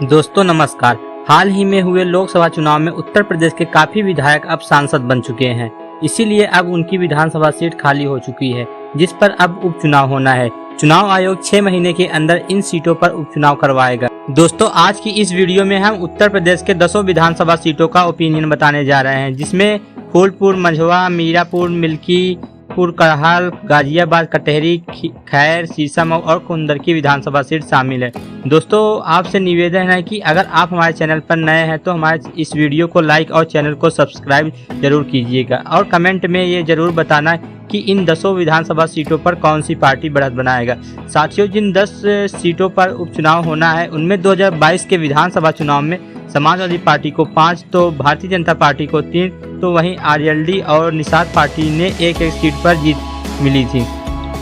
दोस्तों नमस्कार। हाल ही में हुए लोकसभा चुनाव में उत्तर प्रदेश के काफी विधायक अब सांसद बन चुके हैं। इसीलिए अब उनकी विधानसभा सीट खाली हो चुकी है, जिस पर अब उपचुनाव होना है। चुनाव आयोग 6 महीने के अंदर इन सीटों पर उपचुनाव करवाएगा। दोस्तों आज की इस वीडियो में हम उत्तर प्रदेश के 10 विधानसभा सीटों का ओपिनियन बताने जा रहे हैं, जिसमें फूलपुर, मझवा, मीरापुर, मिल्कीपुर, करहाल, गाजियाबाद, कटहरी, खैर, शीशमऊ और कुंदर की विधानसभा सीट शामिल है। दोस्तों आपसे निवेदन है कि अगर आप हमारे चैनल पर नए हैं तो हमारे इस वीडियो को लाइक और चैनल को सब्सक्राइब जरूर कीजिएगा और कमेंट में ये जरूर बताना कि इन 10 विधानसभा सीटों पर कौन सी पार्टी बढ़त बनाएगा। साथियों, जिन 10 सीटों पर उपचुनाव होना है उनमें 2022 के विधानसभा चुनाव में समाजवादी पार्टी को 5 तो भारतीय जनता पार्टी को 3 तो वहीं आरएलडी और निषाद पार्टी ने एक सीट पर जीत मिली थी।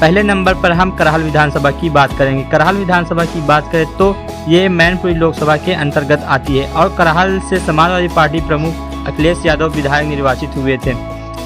पहले नंबर पर हम करहाल विधानसभा की बात करेंगे। करहाल विधानसभा की बात करें तो ये मैनपुरी लोकसभा के अंतर्गत आती है और करहाल से समाजवादी पार्टी प्रमुख अखिलेश यादव विधायक निर्वाचित हुए थे।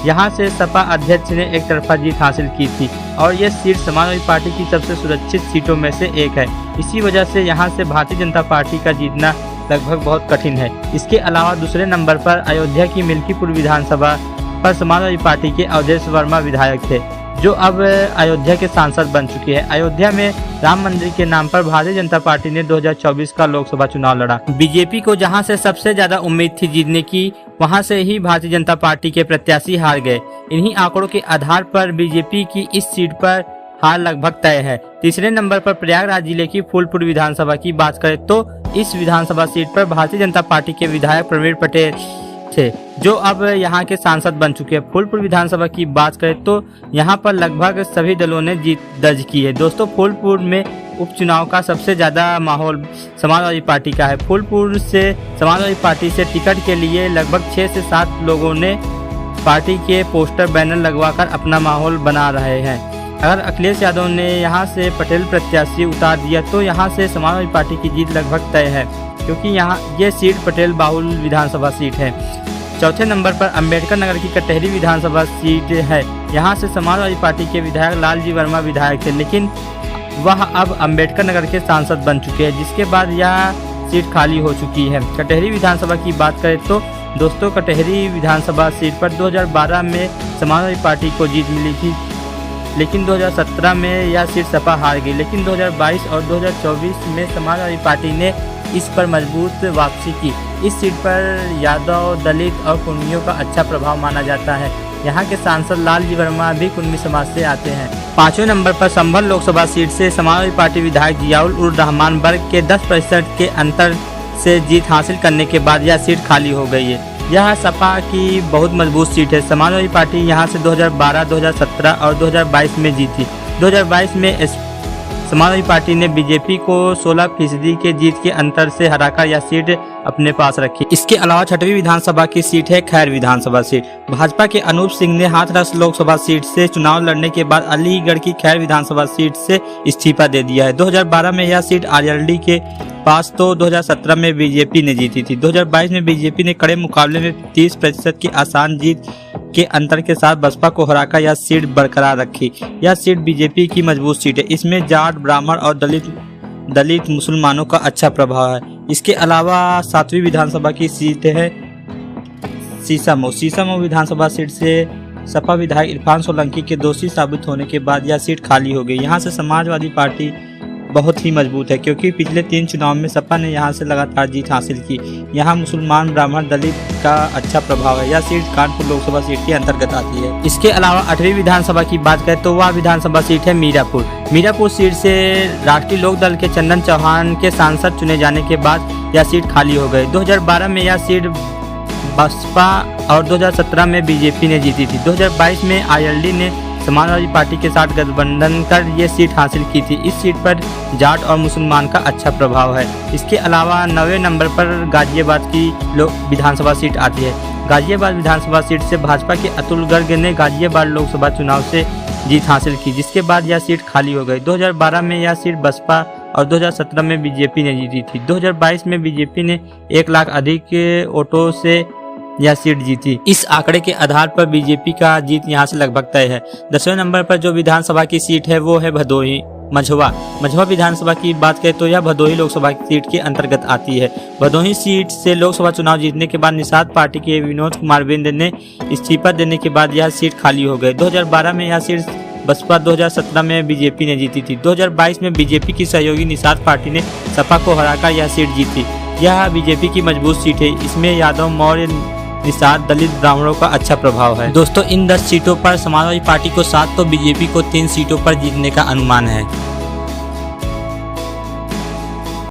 यहाँ से सपा अध्यक्ष ने एक तरफा जीत हासिल की थी और यह सीट समाजवादी पार्टी की सबसे सुरक्षित सीटों में से एक है। इसी वजह से यहाँ से भारतीय जनता पार्टी का जीतना लगभग बहुत कठिन है। इसके अलावा दूसरे नंबर पर अयोध्या की मिल्कीपुर विधानसभा पर समाजवादी पार्टी के अवधेश वर्मा विधायक थे, जो अब अयोध्या के सांसद बन चुके हैं। अयोध्या में राम मंदिर के नाम पर भारतीय जनता पार्टी ने 2024 का लोकसभा चुनाव लड़ा। बीजेपी को जहां से सबसे ज्यादा उम्मीद थी जीतने की, वहां से ही भारतीय जनता पार्टी के प्रत्याशी हार गए। इन्हीं आंकड़ों के आधार पर बीजेपी की इस सीट पर हार लगभग तय है। तीसरे नंबर पर प्रयागराज जिले की फूलपुर विधानसभा की बात करें तो इस विधानसभा सीट पर भारतीय जनता पार्टी के विधायक प्रवीण पटेल थे, जो अब यहाँ के सांसद बन चुके हैं। फूलपुर विधानसभा की बात करें तो यहाँ पर लगभग सभी दलों ने जीत दर्ज की है। दोस्तों फूलपुर में उपचुनाव का सबसे ज्यादा माहौल समाजवादी पार्टी का है। फूलपुर से समाजवादी पार्टी से टिकट के लिए लगभग 6 से 7 लोगों ने पार्टी के पोस्टर बैनर लगवाकर अपना माहौल बना रहे हैं। अगर अखिलेश यादव ने यहां से पटेल प्रत्याशी उतार दिया तो यहां से समाजवादी पार्टी की जीत लगभग तय है, क्योंकि यहां ये सीट पटेल बाहुल विधानसभा सीट है। चौथे नंबर पर अंबेडकर नगर की कटहरी विधानसभा सीट है। यहां से समाजवादी पार्टी के विधायक लालजी वर्मा विधायक थे, लेकिन वह अब अंबेडकर नगर के सांसद बन चुके हैं, जिसके बाद यह सीट खाली हो चुकी है। कटहरी विधानसभा की बात करें तो दोस्तों कटहरी विधानसभा सीट पर 2012 में समाजवादी पार्टी को जीत मिली थी, लेकिन 2017 में यह सीट सपा हार गई। लेकिन 2022 और 2024 में समाजवादी पार्टी ने इस पर मजबूत वापसी की। इस सीट पर यादव, दलित और कुर्मियों का अच्छा प्रभाव माना जाता है। यहाँ के सांसद लालजी वर्मा भी कुर्मी समाज से आते हैं। 5वें नंबर पर संभल लोकसभा सीट से समाजवादी पार्टी विधायक जियाउल उर रहमान वर्ग के 10% के अंतर से जीत हासिल करने के बाद यह सीट खाली हो गई है। यह सपा की बहुत मजबूत सीट है। समाजवादी पार्टी यहां से 2012, 2017 और 2022 में जीती। 2022 में समाजवादी पार्टी ने बीजेपी को 16% के जीत के अंतर से हराकर यह सीट अपने पास रखी। इसके अलावा 6वीं विधानसभा की सीट है खैर विधानसभा सीट। भाजपा के अनूप सिंह ने हाथरस लोकसभा सीट से चुनाव लड़ने के बाद अलीगढ़ की खैर विधानसभा सीट से इस्तीफा दे दिया है। 2012 में यह सीट आरएलडी के पास तो 2017 में बीजेपी ने जीती थी। 2022 में बीजेपी ने कड़े मुकाबले में 30% की आसान जीत के अंतर के साथ बसपा को हराकर यह सीट बरकरार रखी। यह सीट बीजेपी की मजबूत सीट है। इसमें जाट, ब्राह्मण और दलित मुसलमानों का अच्छा प्रभाव है। इसके अलावा 7वीं विधानसभा की सीट है शीशमऊ विधानसभा सीट से सपा विधायक इरफान सोलंकी के दोषी साबित होने के बाद यह सीट खाली हो गई। यहाँ से समाजवादी पार्टी बहुत ही मजबूत है, क्योंकि पिछले 3 चुनाव में सपा ने यहां से लगातार जीत हासिल की। यहां मुसलमान, ब्राह्मण, दलित का अच्छा प्रभाव है। यह सीट कानपुर लोकसभा सीट के अंतर्गत आती है। इसके अलावा 8वीं विधानसभा की बात करें तो वह विधानसभा सीट है मीरापुर सीट से राष्ट्रीय लोकदल के चंदन चौहान के सांसद चुने जाने के बाद यह सीट खाली हो गई। 2012 में यह सीट बसपा और 2017 में बीजेपी ने जीती थी। 2022 में आरएलडी ने समाजवादी पार्टी के साथ गठबंधन कर ये सीट हासिल की थी। इस सीट पर जाट और मुसलमान का अच्छा प्रभाव है। इसके अलावा 9वें नंबर पर गाजियाबाद की विधानसभा सीट आती है। गाजियाबाद विधानसभा सीट से भाजपा के अतुल गर्ग ने गाजियाबाद लोकसभा चुनाव से जीत हासिल की, जिसके बाद यह सीट खाली हो गई। 2012 में यह सीट बसपा और 2017 में बीजेपी ने जीती थी। 2022 में बीजेपी ने 1 लाख अधिक वोटों से यह सीट जीती। इस आंकड़े के आधार पर बीजेपी का जीत यहां से लगभग तय है। 10वें नंबर पर जो विधानसभा की सीट है वो है भदोही मझवा विधानसभा की बात करें तो यह भदोही लोकसभा सीट के अंतर्गत आती है। भदोही सीट से लोकसभा चुनाव जीतने के बाद निषाद पार्टी के विनोद कुमार बिंद ने इस्तीफा देने के बाद यह सीट खाली हो गई। 2012 में यह सीट बसपा, 2017 में बीजेपी ने जीती थी। 2022 में बीजेपी की सहयोगी निषाद पार्टी ने सपा को हराकर यह सीट जीती। यह बीजेपी की मजबूत सीट है। इसमें यादव, मौर्य, निषाद, दलित, ब्राह्मणों का अच्छा प्रभाव है। दोस्तों, इन 10 सीटों पर समाजवादी पार्टी को 7 तो बीजेपी को 3 सीटों पर जीतने का अनुमान है।